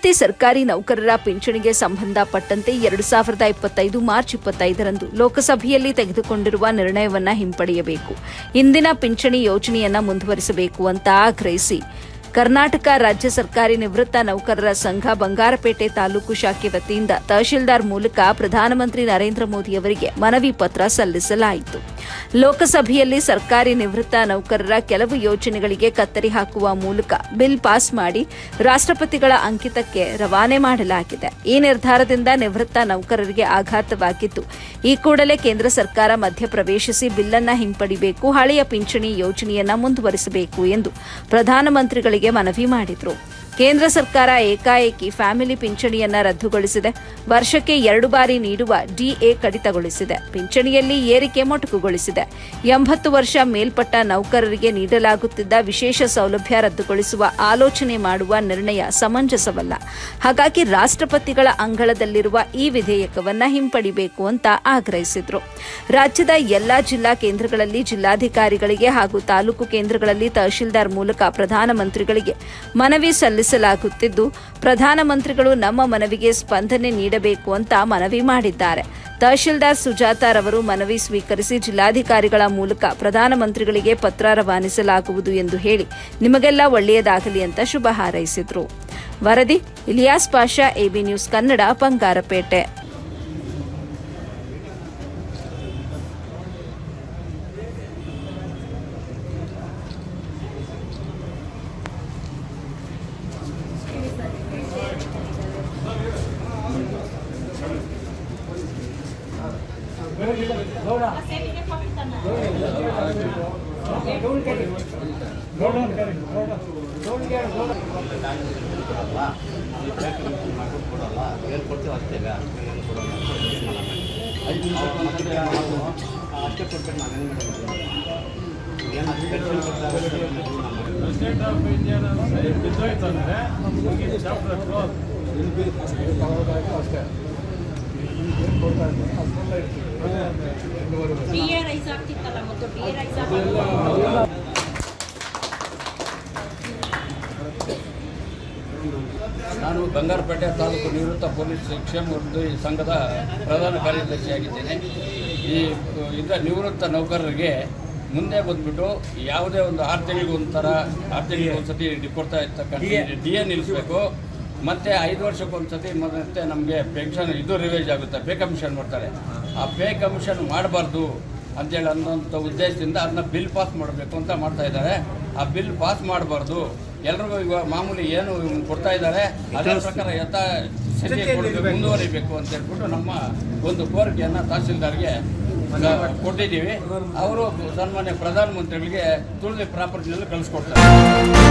ನಿವೃತ್ತಿ ಸರ್ಕಾರಿ ನೌಕರರ ಪಿಂಚಣಿಗೆ ಸಂಬಂಧಪಟ್ಟಂತೆ 2025 ಮಾರ್ಚ್ 25ರಂದು ಲೋಕಸಭೆಯಲ್ಲಿ ತೆಗೆದುಕೊಂಡಿರುವ ನಿರ್ಣಯವನ್ನು ಹಿಂಪಡೆಯಬೇಕು, ಇಂದಿನ ಪಿಂಚಣಿ ಯೋಜನೆಯನ್ನು ಮುಂದುವರಿಸಬೇಕು ಅಂತ ಆಗ್ರಹಿಸಿ ಕರ್ನಾಟಕ ರಾಜ್ಯ ಸರ್ಕಾರಿ ನಿವೃತ್ತ ನೌಕರರ ಸಂಘ ಬಂಗಾರಪೇಟೆ ತಾಲೂಕು ಶಾಖೆ ವತಿಯಿಂದ ತಹಶೀಲ್ದಾರ್ ಮೂಲಕ ಪ್ರಧಾನಮಂತ್ರಿ ನರೇಂದ್ರ ಮೋದಿ ಅವರಿಗೆ ಮನವಿ ಪತ್ರ ಸಲ್ಲಿಸಲಾಯಿತು. ಲೋಕಸಭೆಯಲ್ಲಿ ಸರ್ಕಾರಿ ನಿವೃತ್ತ ನೌಕರರ ಕೆಲವು ಯೋಜನೆಗಳಿಗೆ ಕತ್ತರಿ ಹಾಕುವ ಮೂಲಕ ಬಿಲ್ ಪಾಸ್ ಮಾಡಿ ರಾಷ್ಟ್ರಪತಿಗಳ ಅಂಕಿತಕ್ಕೆ ರವಾನೆ ಮಾಡಲಾಗಿದೆ. ಈ ನಿರ್ಧಾರದಿಂದ ನಿವೃತ್ತ ನೌಕರರಿಗೆ ಆಘಾತವಾಗಿದ್ದು, ಈ ಕೂಡಲೇ ಕೇಂದ್ರ ಸರ್ಕಾರ ಮಧ್ಯಪ್ರವೇಶಿಸಿ ಬಿಲ್ ಅನ್ನು ಹಿಂಪಡಿಬೇಕು, ಹಳೆಯ ಪಿಂಚಣಿ ಯೋಜನೆಯನ್ನು ಮುಂದುವರಿಸಬೇಕು ಎಂದು ಪ್ರಧಾನಮಂತ್ರಿಗಳಿಗೆ ಮನವಿ ಮಾಡಿದರು. ಕೇಂದ್ರ ಸರ್ಕಾರ ಏಕಾಏಕಿ ಫ್ಯಾಮಿಲಿ ಪಿಂಚಣಿಯನ್ನು ರದ್ದುಗೊಳಿಸಿದೆ. ವರ್ಷಕ್ಕೆ 2 ಬಾರಿ ನೀಡುವ ಡಿಎ ಕಡಿತಗೊಳಿಸಿದೆ. ಪಿಂಚಣಿಯಲ್ಲಿ ಏರಿಕೆ ಮೊಟಕುಗೊಳಿಸಿದೆ. 80 ವರ್ಷ ಮೇಲ್ಪಟ್ಟ ನೌಕರರಿಗೆ ನೀಡಲಾಗುತ್ತಿದ್ದ ವಿಶೇಷ ಸೌಲಭ್ಯ ರದ್ದುಗೊಳಿಸುವ ಆಲೋಚನೆ ಮಾಡುವ ನಿರ್ಣಯ ಸಮಂಜಸವಲ್ಲ. ಹಾಗಾಗಿ ರಾಷ್ಟ್ರಪತಿಗಳ ಅಂಗಳದಲ್ಲಿರುವ ಈ ವಿಧೇಯಕವನ್ನು ಹಿಂಪಡಿಬೇಕು ಅಂತ ಆಗ್ರಹಿಸಿದರು. ರಾಜ್ಯದ ಎಲ್ಲಾ ಜಿಲ್ಲಾ ಕೇಂದ್ರಗಳಲ್ಲಿ ಜಿಲ್ಲಾಧಿಕಾರಿಗಳಿಗೆ ಹಾಗೂ ತಾಲೂಕು ಕೇಂದ್ರಗಳಲ್ಲಿ ತಹಶೀಲ್ದಾರ್ ಮೂಲಕ ಪ್ರಧಾನಮಂತ್ರಿಗಳಿಗೆ ಮನವಿ ಸಲ್ಲಿಸಲಾಗುತ್ತಿದ್ದು, ಪ್ರಧಾನಮಂತ್ರಿಗಳು ನಮ್ಮ ಮನವಿಗೆ ಸ್ಪಂದನೆ ನೀಡಬೇಕು ಅಂತ ಮನವಿ ಮಾಡಿದ್ದಾರೆ. ತಹಶೀಲ್ದಾರ್ ಸುಜಾತಾರವರು ಮನವಿ ಸ್ವೀಕರಿಸಿ ಜಿಲ್ಲಾಧಿಕಾರಿಗಳ ಮೂಲಕ ಪ್ರಧಾನಮಂತ್ರಿಗಳಿಗೆ ಪತ್ರ ರವಾನಿಸಲಾಗುವುದು ಎಂದು ಹೇಳಿ ನಿಮಗೆಲ್ಲ ಒಳ್ಳೆಯದಾಗಲಿ ಅಂತ ಶುಭ ಹಾರೈಸಿದರು. ವರದಿ ಇಲಿಯಾಸ್ ಪಾಷಾ, ಎಬಿ ನ್ಯೂಸ್ ಕನ್ನಡ, ಬಂಗಾರಪೇಟೆ. ನಾನು ಬಂಗಾರಪೇಟೆ ತಾಲೂಕು ನಿವೃತ್ತ ಪೊಲೀಸ್ ಕ್ಷೇಮ ಸಂಘದ ಪ್ರಧಾನ ಕಾರ್ಯದರ್ಶಿಯಾಗಿದ್ದೇನೆ. ಇದರ ನಿವೃತ್ತ ನೌಕರರಿಗೆ ಮುಂದೆ ಬಂದ್ಬಿಟ್ಟು ಯಾವುದೇ ಒಂದು 6 ತಿಂಗಳಿಗೆ ಒಂದ್ಸತಿ ಕೊಡ್ತಾ ಇರ್ತಕ್ಕಂಥ ಡಿಎ ನಿಲ್ಲಿಸಬೇಕು. ಮತ್ತು 5 ವರ್ಷಕ್ಕೊಂದ್ಸತಿ ಮತ್ತೆ ನಮಗೆ ಪೆನ್ಷನ್ ರಿವೈಸ್ ಆಗುತ್ತೆ, ಪೇ ಕಮಿಷನ್ ಮಾಡ್ತಾರೆ. ಆ ಪೇ ಕಮಿಷನ್ ಮಾಡಬಾರ್ದು ಅಂತೇಳಿ ಅನ್ನೋಂಥ ಉದ್ದೇಶದಿಂದ ಅದನ್ನ ಬಿಲ್ ಪಾಸ್ ಮಾಡಬೇಕು ಅಂತ ಮಾಡ್ತಾ ಇದ್ದಾರೆ. ಆ ಬಿಲ್ ಪಾಸ್ ಮಾಡಬಾರ್ದು, ಎಲ್ರಿಗೂ ಇವಾಗ ಮಾಮೂಲಿ ಏನು ಕೊಡ್ತಾ ಇದ್ದಾರೆ ಅದರ ಪ್ರಕಾರ ಮುಂದುವರಿಬೇಕು ಅಂತ ಹೇಳ್ಬಿಟ್ಟು ನಮ್ಮ ಒಂದು ಕೋರಿಕೆಯನ್ನು ತಹಸೀಲ್ದಾರ್ಗೆ ಕೊಟ್ಟಿದ್ದೀವಿ. ಅವರು ಸನ್ಮಾನ್ಯ ಪ್ರಧಾನಮಂತ್ರಿಗಳಿಗೆ ತುಳಿದ ಪ್ರಾಪರ್ಟಿನಲ್ಲಿ ಕಳಿಸ್ಕೊಡ್ತಾರೆ.